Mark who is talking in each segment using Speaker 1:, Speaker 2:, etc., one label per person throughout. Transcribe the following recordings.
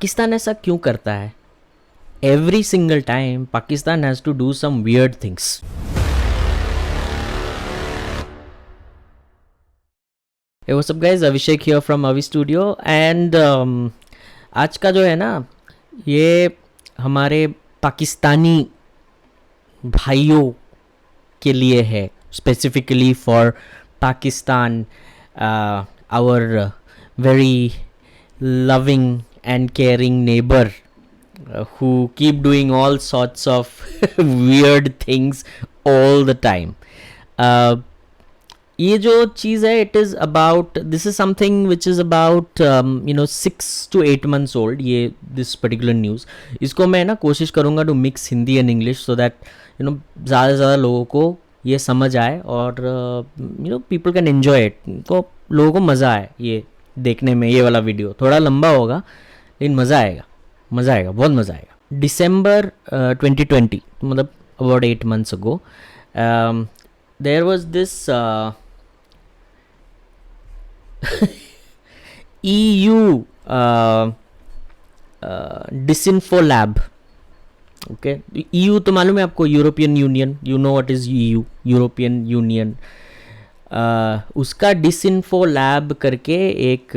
Speaker 1: पाकिस्तान ऐसा क्यों करता है? Every single time Pakistan has to do some weird things. Hey, what's up guys? Abhishek here from Avi Studio and आज का जो है ना, ये हमारे पाकिस्तानी भाइयों के लिए है, specifically for Pakistan, our very loving and caring neighbor who keep doing all sorts of weird things all the time. ये जो चीज़ है, it is about, this is something which is about 6 to 8 months old. ये this particular news, इसको मैं ना कोशिश करूँगा to mix Hindi and English so that ज़्यादा से ज़्यादा लोगों को ये समझ आए और पीपल कैन एन्जॉय इट, को लोगों को मज़ा आए ये देखने में. ये वाला वीडियो थोड़ा लंबा होगा लेकिन मज़ा आएगा, बहुत मज़ा आएगा. December 2020, मतलब about 8 months ago, there was this EU disinfo lab. Okay, EU तो मालूम है आपको, European Union. You know what is EU, European Union. उसका डिसइंफो लैब करके एक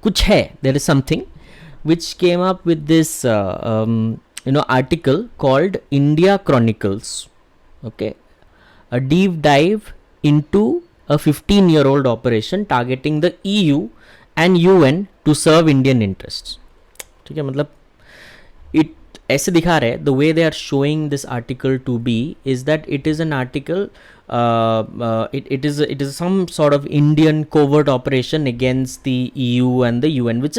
Speaker 1: कुछ है, there is something which came up with this article called India Chronicles. Okay, a deep dive into a 15-year-old operation targeting the EU and UN to serve Indian interests. ठीक है, मतलब it ऐसे दिखा रहे, the way they are showing this article to be is that it is an article, it is some sort of Indian covert operation against the EU and the UN, which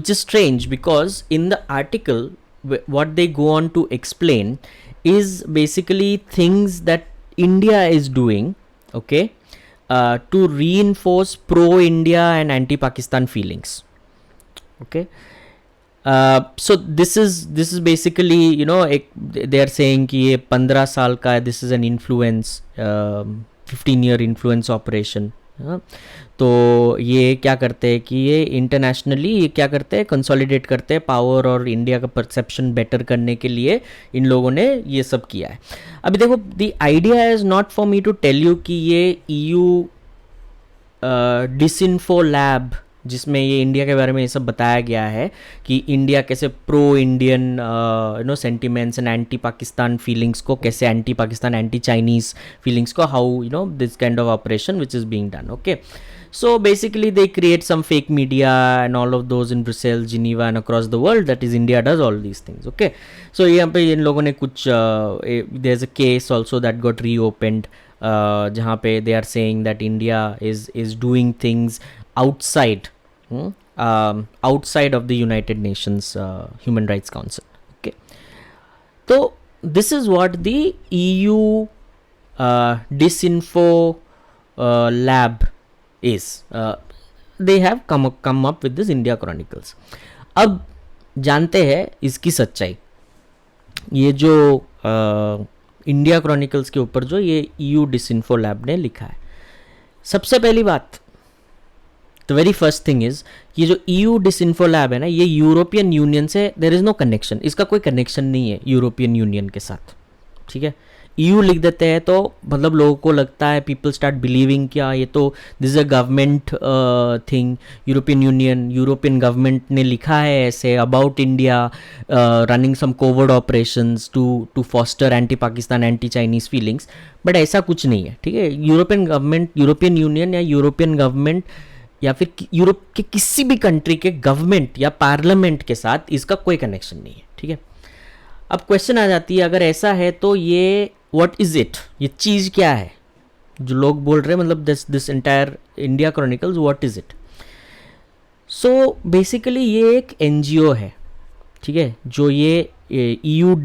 Speaker 1: is strange because in the article what they go on to explain is basically things that India is doing, okay, to reinforce pro-India and anti-Pakistan feelings. Okay, so this is basically, they are saying कि ये 15 साल का है, this is an influence, 15-year influence operation. तो ये क्या करते हैं कि ये इंटरनेशनली ये क्या करते हैं, कंसोलिडेट करते हैं पावर और इंडिया का परसेप्शन बेटर करने के लिए इन लोगों ने ये सब किया है. अभी देखो, the idea is not for me to tell you कि ये EU डिसइंफो लैब, जिसमें ये इंडिया के बारे में ये सब बताया गया है कि इंडिया कैसे pro Indian sentiments and anti Pakistan feelings को, कैसे anti Pakistan anti Chinese feelings को, how this kind of operation which is being done. Okay, so basically they create some fake media and all of those in Brussels, Geneva and across the world, that is India does all these things. Okay, so यहाँ पे इन लोगों ने कुछ there's a case also that got reopened, जहाँ पे they are saying that India is doing things outside outside of the United Nations Human Rights Council. Okay, so this is what the EU disinfo lab is. They have come up with this India Chronicles. अब जानते हैं इसकी सच्चाई. ये जो India chronicles के ऊपर जो ये EU डिसइंफो लैब ने लिखा है, सबसे पहली बात, the very first thing is, ये जो EU डिसइंफो लैब है ना, ये यूरोपियन यूनियन से देयर इज़ नो कनेक्शन. इसका कोई कनेक्शन नहीं है यूरोपियन यूनियन के साथ. ठीक है, EU लिख देते हैं तो मतलब लोगों को लगता है, पीपल स्टार्ट बिलीविंग क्या ये तो this is a government thing. European government ने लिखा है ऐसे about India running some covert operations to foster anti Pakistan anti Chinese feelings, but ऐसा कुछ नहीं है. ठीक है, यूरोपियन गवर्नमेंट, यूरोपियन यूनियन या यूरोपियन गवर्नमेंट या फिर यूरोप के किसी भी कंट्री के गवर्नमेंट या पार्लियामेंट के साथ इसका कोई कनेक्शन नहीं है. ठीक है, अब क्वेश्चन आ जाती है, अगर ऐसा है तो ये व्हाट इज़ इट, ये चीज़ क्या है जो लोग बोल रहे हैं, मतलब this entire India chronicles, what is it. So basically ये एक NGO है. ठीक है, जो ये EU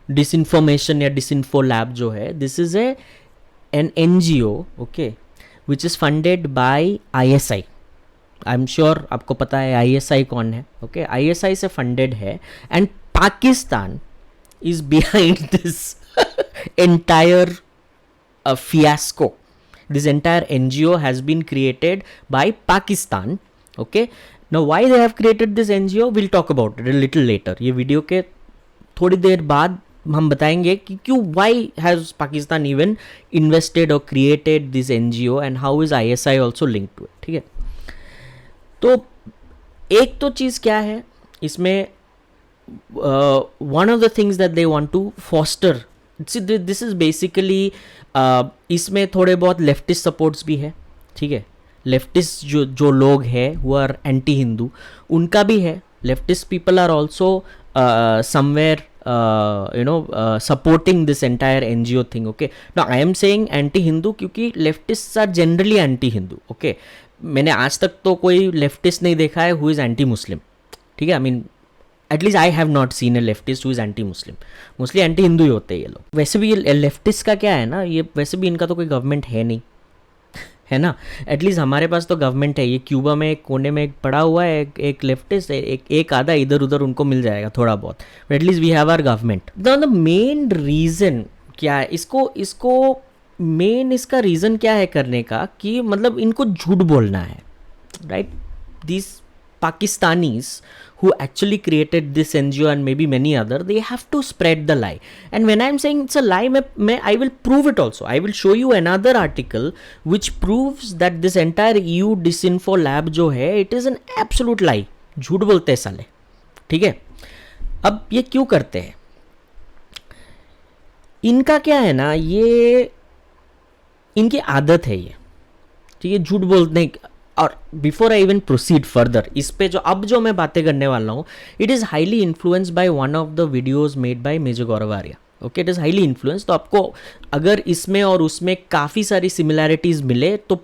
Speaker 1: डिसइंफॉर्मेशन या डिसइंफो लैब जो है, this is an NGO, okay, which is funded by ISI. I am sure आपको पता है ISI कौन है. ओके, ISI से फंडेड है and Pakistan is behind this entire fiasco. This entire NGO has been created by Pakistan okay, now why they have created this NGO, will talk about it a little later. ये video के थोड़ी देर बाद हम बताएंगे कि क्यों, why has Pakistan even invested और created this NGO and how is ISI also link to it. ठीक है, तो एक तो चीज़ क्या है इसमें, one of the things that they want to foster, this is basically, इसमें थोड़े बहुत लेफ्टिस्ट सपोर्ट्स भी है. ठीक है, लेफ्टिस्ट जो लोग हैं हु आर एंटी हिंदू, उनका भी है. Leftist people are also somewhere supporting this entire NGO thing. Okay, now I am saying anti Hindu क्योंकि leftist are generally anti Hindu. Okay, मैंने आज तक तो कोई लेफ्टिस्ट नहीं देखा है हु इज़ एंटी मुस्लिम. ठीक है, I mean at least I have not seen a leftist who is anti Muslim. Mostly anti Hindu ही होते हैं ये लोग. वैसे भी ये लेफ्टिस्ट का क्या है ना, ये वैसे भी इनका तो कोई गवर्नमेंट है नहीं, है ना. एटलीस्ट हमारे पास तो गवर्नमेंट है. ये क्यूबा में एक कोने में एक पड़ा हुआ है एक लेफ्टिस्ट, एक आधा इधर उधर उनको मिल जाएगा थोड़ा बहुत, but at least we have our government. The main reason क्या है, इसको मेन इसका रीज़न क्या है करने का, कि मतलब इनको झूठ बोलना है, right. This Pakistanis who actually created this NGO and maybe many other, they have to spread the lie. And when I'm saying it's a lie, I will prove it also. I will show you another article which proves that this entire EU disinfo lab जो है, it is an absolute lie. झूठ बोलते हैं साले. ठीक है, अब ये क्यों करते हैं, इनका क्या है ना, ये इनकी आदत है ये. ठीक है, झूठ बोलने. और before I even proceed further, इस पे जो मैं बातें करने वाला हूँ, it is highly influenced by one of the videos made by Major Gaurav Arya. Okay, it is highly influence. तो आपको अगर इसमें और उसमें काफ़ी सारी सिमिलैरिटीज़ मिले तो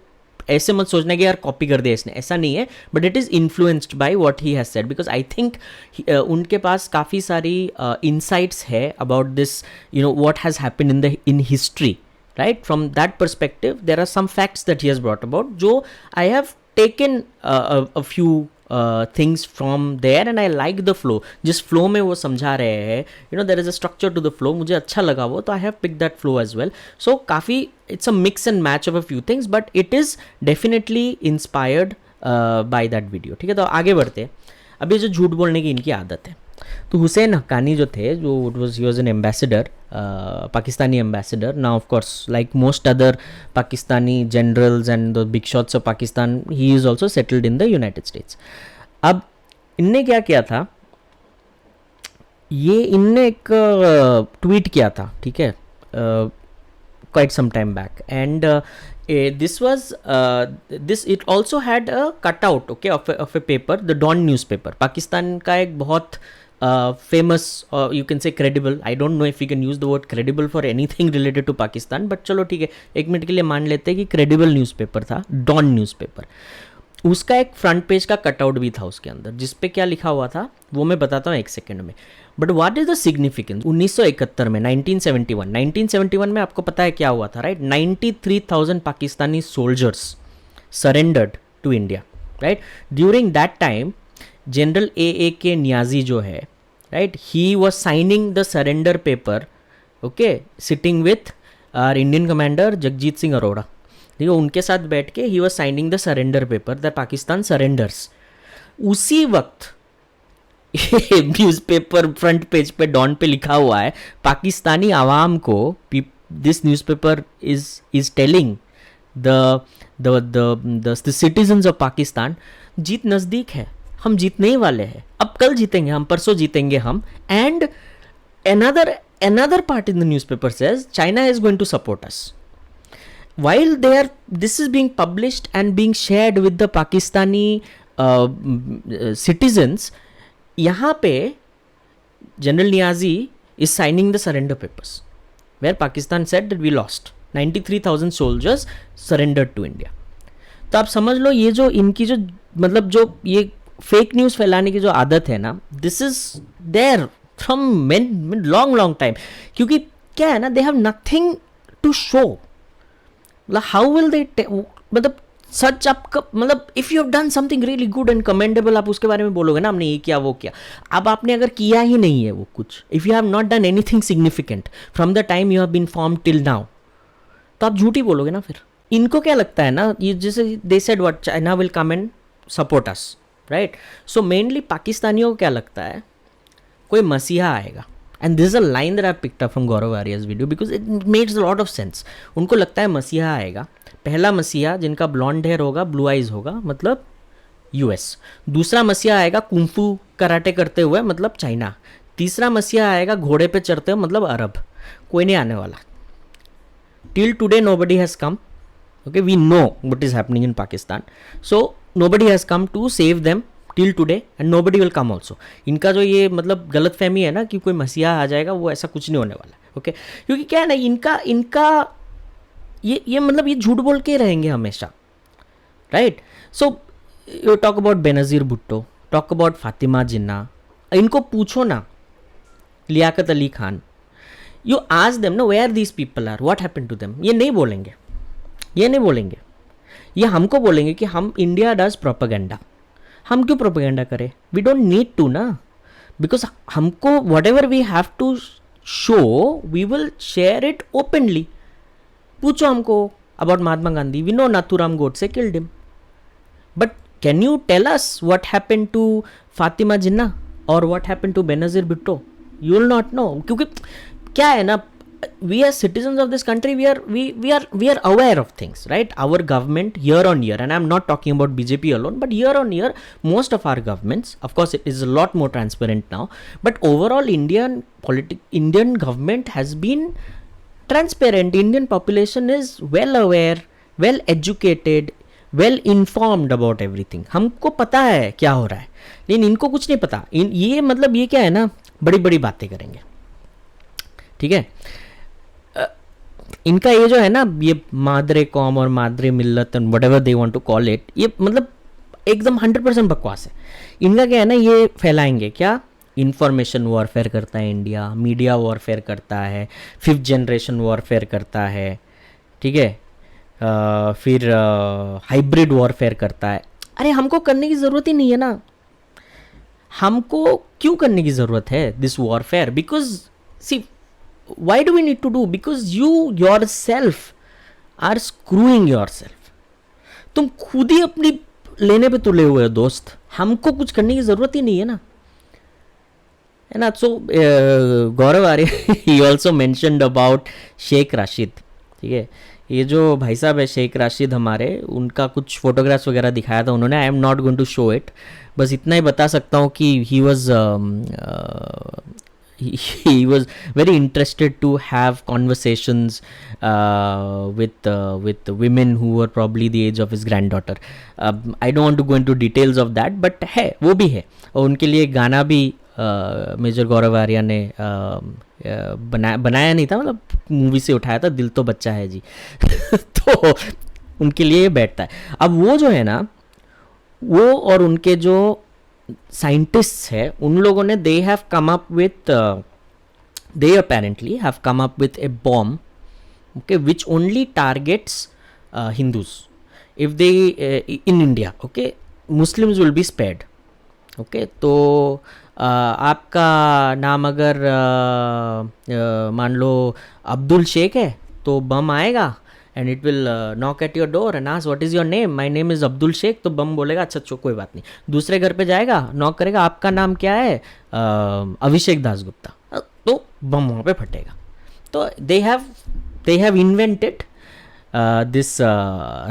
Speaker 1: ऐसे मत सोचना कि यार कॉपी कर दिया इसने, ऐसा नहीं है. But it is influenced by what he has said, because I think उनके पास काफ़ी सारी इंसाइट्स है about this, what has happened in history, right. From that perspective, there are some facts that he has brought about, jo I have taken a few things from there and I like the flow. जिस flow में वो समझा रहे हैं, there is a structure to the flow, मुझे अच्छा लगा वो, तो I have picked that flow as well. So काफ़ी it's a mix and match of a few things, but it is definitely inspired by that video. ठीक है, तो आगे बढ़ते हैं. अब ये जो झूठ बोलने की इनकी आदत है, तो हुसैन हक्कानी जो थे, जो he was an ambassador, Pakistani ambassador. Now of course like most other Pakistani generals and the big shots of Pakistan, he is also settled in the United states. अब इनने क्या किया था, ये इनने एक ट्वीट किया था. ठीक है, quite some time back, and this it also had a cutout, okay, of a paper, the Dawn newspaper, Pakistan का एक बहुत famous, you can say credible, I don't know if you can use the word credible for anything related to Pakistan, but चलो ठीक है, एक minute के लिए मान लेते हैं कि credible newspaper था Dawn newspaper. उसका एक फ्रंट पेज का कटआउट भी था उसके अंदर, जिस पे क्या लिखा हुआ था वो मैं बताता हूँ एक सेकंड में. But what is the significance, 1971 में, 1971 में आपको पता है क्या हुआ था, right. 93,000 Pakistani soldiers surrendered to India, right. During that time General A.A.K. Niazi जो है, right, he was signing the surrender paper, okay, sitting with our Indian commander Jagjit Singh Arora. ठीक है, उनके साथ बैठ के he was signing the surrender paper the Pakistan surrenders. उसी वक्त न्यूज़पेपर फ्रंट पेज पे डॉन पे लिखा हुआ है, पाकिस्तानी आवाम को, this newspaper is telling the citizens of Pakistan, जीत नज़दीक है, हम जीतने ही वाले हैं, अब कल जीतेंगे हम, परसों जीतेंगे हम. And another part in the newspaper says China is going to support us. While this is being published and being shared with the Pakistani citizens, यहाँ पे general Niazi is signing the surrender papers where Pakistan said that we lost, 93,000 soldiers surrendered to India. तो आप समझ लो ये जो इनकी जो मतलब जो ये फेक न्यूज़ फैलाने की जो आदत है ना, this is there from long time. क्योंकि क्या है ना, they have nothing to show. मतलब हाउ विल दे, मतलब सच आपका, मतलब if you have done something really good and commendable, आप उसके बारे में बोलोगे ना, हमने ये किया वो किया. अब आपने अगर किया ही नहीं है वो कुछ, if you have not done anything significant from the time you have been form till now, तो आप झूठ ही बोलोगे ना फिर. इनको क्या लगता है ना, ये जैसे they said what, China will come and support us, right? So mainly पाकिस्तानियों को क्या लगता है, कोई मसीहा आएगा, and this is a line that I picked up from Gaurav Arya's video because it makes a lot of sense. उनको लगता है मसीहा आएगा, पहला मसीहा जिनका ब्लॉन्ड हेयर होगा, ब्लू आइज होगा, मतलब यूएस. दूसरा मसीहा आएगा कुंफू कराटे करते हुए, मतलब चाइना. तीसरा मसीहा आएगा घोड़े पे चढ़ते हुए, मतलब अरब. कोई नहीं आने वाला. Till today nobody has come. Okay, we know what is happening in Pakistan, so nobody has come to save them till today and nobody will come also. इनका जो ये मतलब गलत फहमी है ना कि कोई मसीहा आ जाएगा, वो ऐसा कुछ नहीं होने वाला. ओके, क्योंकि क्या है ना, इनका इनका ये मतलब ये झूठ बोल के रहेंगे हमेशा, right? So you talk about Benazir Bhutto, talk about Fatima Jinnah, इनको पूछो ना, Liaquat Ali Khan, you ask them ना where these people are, what happened to them. ये नहीं बोलेंगे, ये नहीं बोलेंगे. ये हमको बोलेंगे कि हम इंडिया डज प्रोपेगेंडा. हम क्यों प्रोपेगेंडा करें? वी डोंट नीड टू ना, बिकॉज हमको whatever we have to show we will share it openly. पूछो हमको about Mahatma Gandhi, we know Nathuram Godse killed him, but can you tell us what happened to Fatima Jinnah और what happened to Benazir Bhutto? You will not know. क्योंकि क्या है ना, we as citizens of this country, we are aware of things, right? Our government year on year, and I'm not talking about BJP alone, but year on year most of our governments, of course it is a lot more transparent now, but overall Indian government has been transparent. Indian population is well aware, well educated, well informed about everything. हमको पता है क्या हो रहा है, लेकिन इनको कुछ नहीं पता. ये मतलब ये क्या है ना, बड़ी बड़ी बातें करेंगे, ठीक है? इनका ये जो है ना, ये मादरे कौम और मादरे मिल्लत and whatever they want to call it, ये मतलब एकदम 100% बकवास है. इनका क्या है ना, ये फैलाएंगे क्या, इंफॉर्मेशन वॉरफेयर करता है इंडिया, मीडिया वॉरफेयर करता है, 5th जनरेशन वॉरफेयर करता है, ठीक है, फिर हाइब्रिड वॉरफेयर करता है. अरे हमको करने की ज़रूरत ही नहीं है ना. हमको क्यों करने की ज़रूरत है this warfare? Because see, why do we need to do? Because you yourself are screwing yourself. तुम खुद ही अपनी लेने पे तुले हुए हो दोस्त. हमको कुछ करने की ज़रूरत ही नहीं है ना, है ना? सो गौरव आर्य he also mentioned about Sheikh Rashid, ठीक है? ये जो भाई साहब है शेख राशिद हमारे, उनका कुछ फोटोग्राफ्स वगैरह दिखाया था उन्होंने. I am not going to show it, बस इतना ही बता सकता हूँ कि ही was very interested to have conversations with women who were probably the age of his granddaughter. I don't want to go into details of that, but है, वो भी है. और उनके लिए गाना भी मेजर गौरव आर्या ने बनाया नहीं था, मतलब मूवी से उठाया था, दिल तो बच्चा है जी. तो उनके लिए बैठता है. अब वो जो है ना, वो और उनके जो साइंटिस्ट्स है, उन लोगों ने they have come up with, they apparently have come up with A bomb, okay, which only targets Hindus. If they in India, okay, Muslims will be spared. Okay, तो आपका नाम अगर मान लो अब्दुल शेख है, तो बम आएगा and it will knock at your door and ask what is your name, my name is Abdul Sheikh. तो bomb बोलेगा अच्छा अच्छा कोई बात नहीं. दूसरे घर पे जाएगा, नॉक करेगा, आपका नाम क्या है, अभिषेक दासगुप्ता, तो बम वहाँ पे फटेगा. तो they have invented this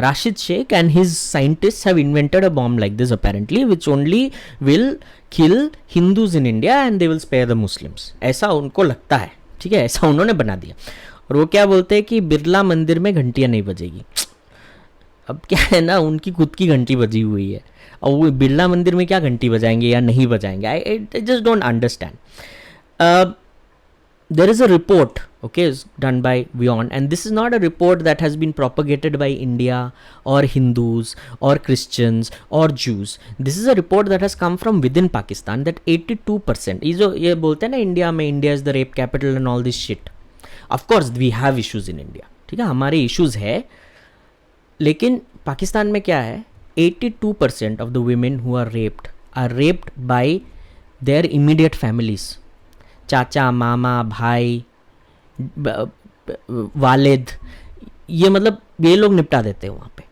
Speaker 1: Rashid Sheikh and his scientists have invented a bomb like this apparently, which only will kill Hindus in India and they will spare the Muslims. ऐसा उनको लगता है, ठीक है, ऐसा उन्होंने बना दिया. और वो क्या बोलते हैं कि बिरला मंदिर में घंटियाँ नहीं बजेगी. अब क्या है ना, उनकी खुद की घंटी बजी हुई है, और वो बिरला मंदिर में क्या घंटी बजाएंगे या नहीं बजाएंगे? I just don't understand. There is a report, okay, done by WION, and this is not a report that has been propagated by India or Hindus or Christians or Jews. This is a report that has come from within Pakistan that 82%, ये बोलते हैं ना India में, India is the rape capital and all this shit. Of course we have issues in India, ठीक है, हमारे issues है, लेकिन पाकिस्तान में क्या है, 82% of the women who are raped by their immediate families. चाचा, मामा, भाई, वालिद, ये मतलब ये लोग निपटा देते हैं वहाँ पे.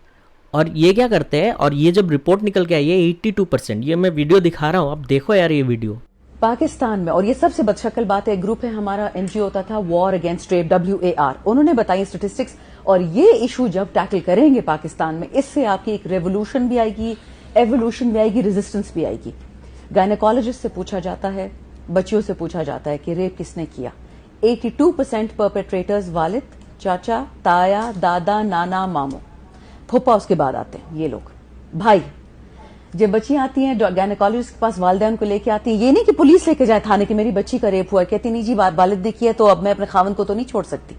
Speaker 1: और ये क्या करते हैं, और ये जब रिपोर्ट निकल के आई है 82%, ये मैं वीडियो दिखा रहा हूँ, आप देखो यार ये वीडियो।
Speaker 2: पाकिस्तान में, और ये सबसे बदशकल बात है, ग्रुप है हमारा एनजीओ होता था वॉर अगेंस्ट रेप, WAR, उन्होंने बताई स्टेटिस्टिक्स, और ये इशू जब टैकल करेंगे पाकिस्तान में, इससे आपकी एक रेवोल्यूशन भी आएगी, एवोल्यूशन भी आएगी, रेजिस्टेंस भी आएगी। गायनेकोलॉजिस्ट से पूछा जाता है, बच्चियों से पूछा जाता है कि रेप किसने किया, 82% परपेट्रेटर्स वालिद, चाचा, ताया, दादा, नाना, मामू, फूफा उसके बाद आते हैं ये लोग, भाई। जब बच्चियां आती हैं गायनेकोलॉजिस्ट के पास, वालिदैन को लेके आती हैं, ये नहीं कि पुलिस लेके जाए थाने कि मेरी बच्ची का रेप हुआ, कहती नहीं जी वालिद ने किया तो अब मैं अपने खावन को तो नहीं छोड़ सकती।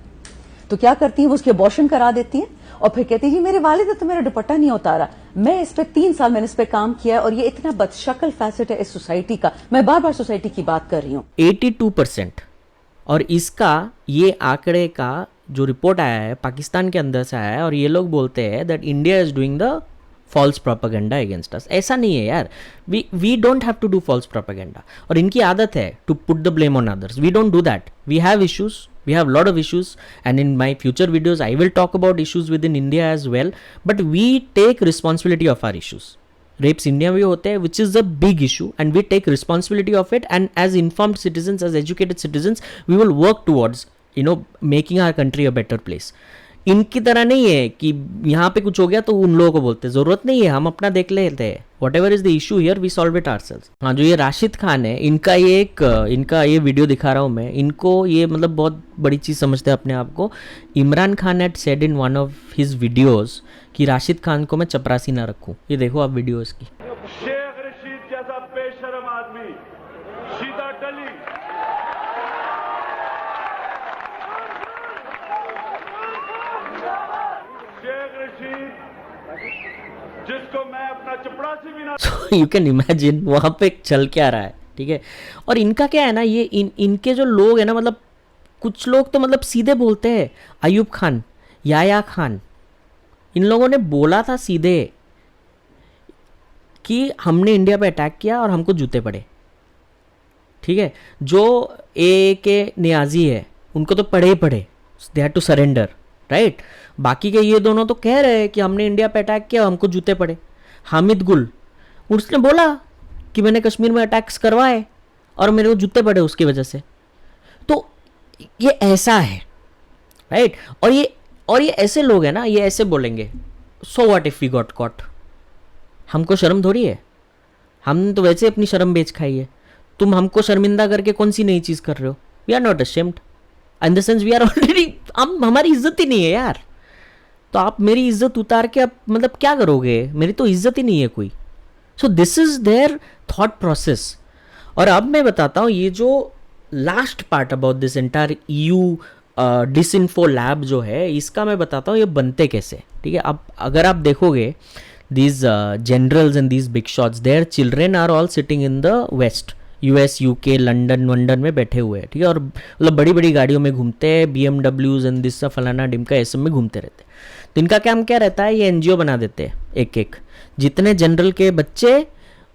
Speaker 2: तो क्या करती है, वो उसकी अबॉर्शन करा देती है और फिर कहती है जी मेरे वालिद ने तो मेरा दुपट्टा नहीं उतारा। मैं इस पे 3 साल मैंने इस पे काम किया है, और ये इतना बदशकल फैसेट है इस सोसाइटी का। मैं बार बार सोसाइटी की बात कर रही हूँ।
Speaker 1: 82%, और इसका ये आंकड़े का जो रिपोर्ट आया है पाकिस्तान के अंदर से आया है, और ये लोग बोलते हैं that India is doing the false propaganda against us. ऐसा नहीं है यार, we don't have to do false propaganda, और इनकी आदत है to put the blame on others. We don't do that, we have issues, we have a lot of issues, and in my future videos I will talk about issues within India as well, but we take responsibility of our issues. Rapes India में होते हैं, which is a big issue, and we take responsibility of it, and as informed citizens, as educated citizens, we will work towards making our country a better place. इनकी तरह नहीं है कि यहाँ पे कुछ हो गया तो उन लोगों को बोलते, ज़रूरत नहीं है, हम अपना देख लेते हैं, whatever is the issue here we solve it ourselves. हाँ, जो ये राशिद खान है, इनका ये वीडियो दिखा रहा हूँ मैं, इनको ये मतलब बहुत बड़ी चीज़ समझते हैं अपने आप को। Imran Khan had said in one of his videos कि राशिद खान को मैं चपरासी ना रखूँ। ये देखो आप वीडियो इसकी।
Speaker 3: शेख रशीद जैसा बेशरम आदमी सीधा टली, शेख रशीद जिसको मैं अपना चपरासी भी ना।
Speaker 1: So you can imagine वहाँ पे चल क्या रहा है, ठीक है। और इनका क्या है ना, ये इनके जो लोग हैं ना, मतलब कुछ लोग तो मतलब सीधे बोलते हैं। अयूब खान, याया खान, इन लोगों ने बोला था सीधे कि हमने इंडिया पे अटैक किया और हमको जूते पड़े, ठीक है। जो के नियाजी है उनको तो पड़े ही पड़े, they had to surrender, right. बाकी के ये दोनों तो कह रहे हैं कि हमने इंडिया पे अटैक किया, हमको जूते पड़े। हामिद गुल, उसने बोला कि मैंने कश्मीर में अटैक्स करवाए और मेरे को जूते पड़े उसकी वजह से। तो ये ऐसा है, राइट। और ये ऐसे लोग हैं ना, ये ऐसे बोलेंगे, so what if we got caught, हमको शर्म थोड़ी है, हमने तो वैसे अपनी शर्म बेच खाई है, तुम हमको शर्मिंदा करके कौन सी नई चीज़ कर रहे हो। We are not ashamed, in the sense we are already, हमारी इज्जत ही नहीं है यार, तो आप मेरी इज्जत उतार के आप मतलब क्या करोगे, मेरी तो इज्जत ही नहीं है कोई। So this is their thought process. और अब मैं बताता हूँ ये जो last part about this entire EU disinfo lab जो है, इसका मैं बताता हूँ ये बनते कैसे, ठीक है। अब अगर आप देखोगे these generals and these big shots, their children are all sitting in the west, US, UK, London में बैठे हुए हैं, ठीक है। और मतलब बड़ी बड़ी गाड़ियों में घूमते हैं, BMWs एंड दिस फलाना डिमका ये सब में घूमते रहते हैं। तो इनका काम क्या रहता है, ये NGO बना देते हैं एक एक, जितने जनरल के बच्चे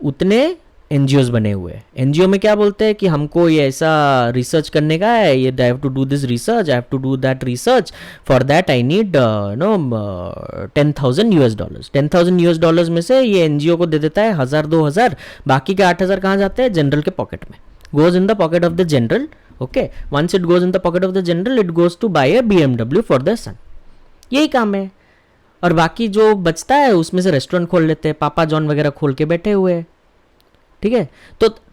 Speaker 1: उतने NGOs बने हुए हैं। NGO में क्या बोलते हैं कि हमको ये ऐसा रिसर्च करने का है, ये I have to do this research, I have to do that research, for that I need $10,000। $10,000 में से ये NGO को दे देता है 1,000-2,000, बाकी के 8,000 कहाँ जाते हैं, जनरल के पॉकेट में, goes in the pocket of the general. Okay, once it goes in the pocket of the general, it goes to buy a BMW for the son. यही काम है। और बाकी जो बचता है उसमें से रेस्टोरेंट खोल लेते हैं, पापा जॉन वगैरह खोल के बैठे हुए हैं, ठीक है।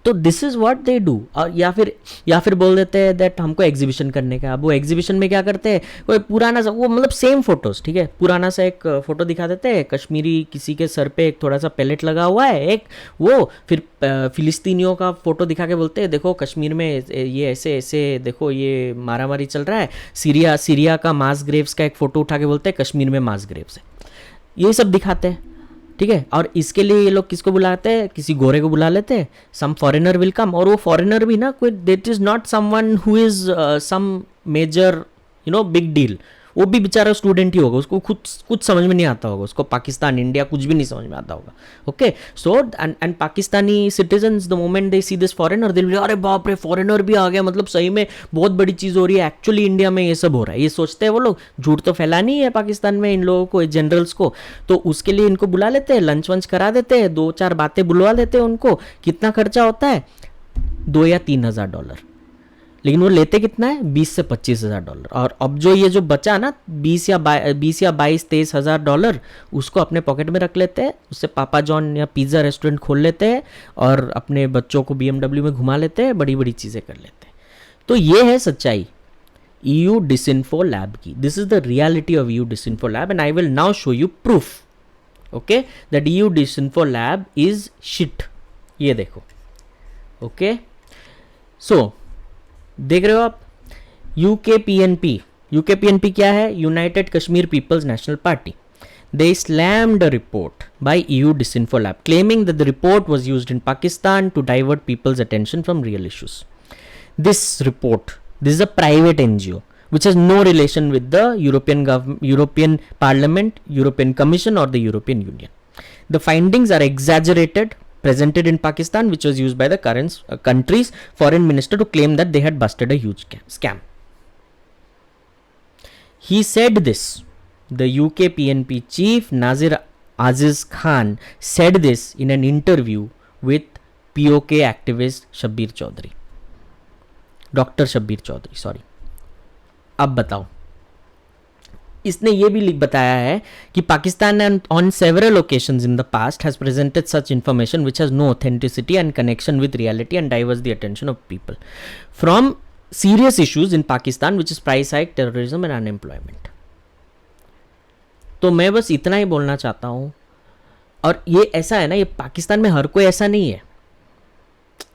Speaker 1: तो this is what they do. या फिर बोल देते हैं दैट हमको एग्जीबिशन करने का। अब वो एग्जीबिशन में क्या करते हैं, वो पुराना सा, वो मतलब सेम फोटोज, ठीक है, पुराना सा एक फोटो दिखा देते हैं, कश्मीरी किसी के सर पे एक थोड़ा सा पैलेट लगा हुआ है एक, वो फिर फिलिस्तीनियों का फोटो दिखा के बोलते हैं देखो कश्मीर में ये ऐसे ऐसे देखो ये मारामारी चल रहा है। सीरिया का मास ग्रेव्स का एक फोटो उठा के बोलते हैं कश्मीर में मास ग्रेव्स है। ये सब दिखाते हैं, ठीक है। और इसके लिए ये लोग किसको बुलाते हैं, किसी गोरे को बुला लेते हैं, सम फॉरेनर विल कम। और वो फॉरेनर भी ना कोई, that is not someone who is some major big deal, वो भी बेचारा स्टूडेंट ही होगा, उसको खुद कुछ समझ में नहीं आता होगा, उसको पाकिस्तान इंडिया कुछ भी नहीं समझ में आता होगा. Okay, so and Pakistani citizens the moment they see this foreigner they will, अरे बाप रे फॉरेनर भी आ गया, मतलब सही में बहुत बड़ी चीज़ हो रही है, एक्चुअली इंडिया में ये सब हो रहा है, ये सोचते हैं वो लोग. झूठ तो फैलानी है पाकिस्तान में इन लोगों को, जनरल्स को. तो उसके लिए इनको बुला लेते हैं, लंच वंच करा देते हैं, 2-4 बातें बुलवा देते हैं उनको. कितना खर्चा होता है? $2,000 या $3,000. लेकिन वो लेते कितना है? $20,000 से $25,000. और अब जो ये जो बचा ना, 20 या 22-23,000, उसको अपने पॉकेट में रख लेते हैं, उससे पापा जॉन या पिज़्ज़ा रेस्टोरेंट खोल लेते हैं और अपने बच्चों को BMW में घुमा लेते हैं, बड़ी बड़ी चीज़ें कर लेते हैं. तो ये है सच्चाई EU डिसइन्फो लैब की. This is the reality of EU disinfo lab and I will now show you proof, okay, that EU disinfo lab is shit. ये देखो, ओके. सो देख रहे हो आप, यूकेपीएनपी क्या है? United Kashmir People's National Party. They slammed a report by EU Disinfo Lab, claiming that the report was used in Pakistan to divert people's attention from real issues. This report, this is a private NGO which has no relation with the European government, European Parliament, European Commission or the European Union. The findings are exaggerated, presented in Pakistan, which was used by the current country's foreign minister to claim that they had busted a huge scam. He said this. The UK PNP chief Nazir Aziz Khan said this in an interview with POK activist Shabbir Chaudhry. Doctor Shabbir Chaudhry, sorry. अब बताओ, इसने ये भी बताया है कि Pakistan on several occasions in the past has presented such information which has no authenticity and connection with reality and diverts the attention of people from serious issues in Pakistan which is price hike, terrorism and unemployment. तो मैं बस इतना ही बोलना चाहता हूँ. और ये ऐसा है ना, ये पाकिस्तान में हर कोई ऐसा नहीं है,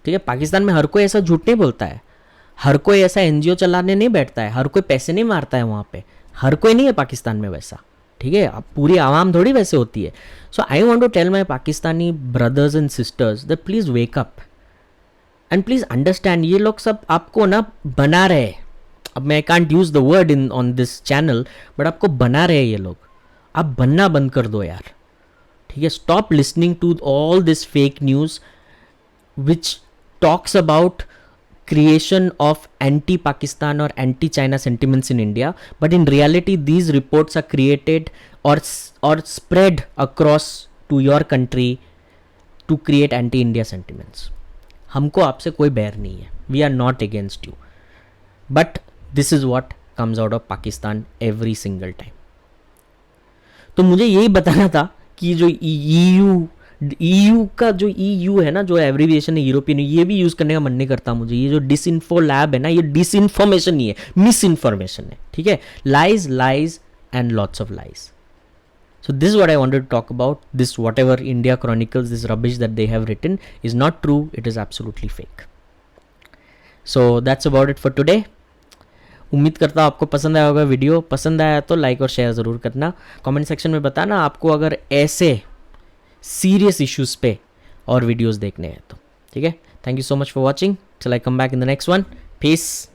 Speaker 1: ठीक है. पाकिस्तान में हर कोई ऐसा झूठ नहीं बोलता है, हर कोई ऐसा एनजीओ चलाने नहीं बैठता है, हर कोई पैसे नहीं मारता है वहाँ पे, हर कोई नहीं है पाकिस्तान में वैसा, ठीक है. अब पूरी आवाम थोड़ी वैसे होती है. So I want to tell my Pakistani brothers and sisters that please wake up and please understand. ये लोग सब आपको ना बना रहे, अब मैं can't use the word in on this channel, but आपको बना रहे ये लोग. आप बनना बंद कर दो यार, ठीक है. Stop listening to all this fake news which talks about creation of anti-Pakistan or anti-China sentiments in India, but in reality these reports are created or spread across to your country to create anti-India sentiments. हमको आपसे कोई बैर नहीं है, we are not against you, but this is what comes out of Pakistan every single time. तो मुझे यही बताना था कि जो EU का जो EU है ना, जो एब्रीविएशन है यूरोपियन, ये भी यूज़ करने का मन नहीं करता मुझे. ये जो डिसइन्फो लैब है ना, ये डिसइन्फॉर्मेशन नहीं है, मिस इन्फॉर्मेशन है, ठीक है. Lies and lots of lies. So this what I wanted to talk about. This whatever India Chronicles, this rubbish that they have written is not true, it is absolutely fake. So that's about it for today. उम्मीद करता हूँ आपको पसंद आया होगा video. पसंद आया तो लाइक और शेयर ज़रूर करना. कमेंट सेक्शन में बताना आपको अगर ऐसे सीरियस इश्यूज पे और वीडियोस देखने हैं तो, ठीक है. Thank you so much for watching. Till I come back in the next one. Piece.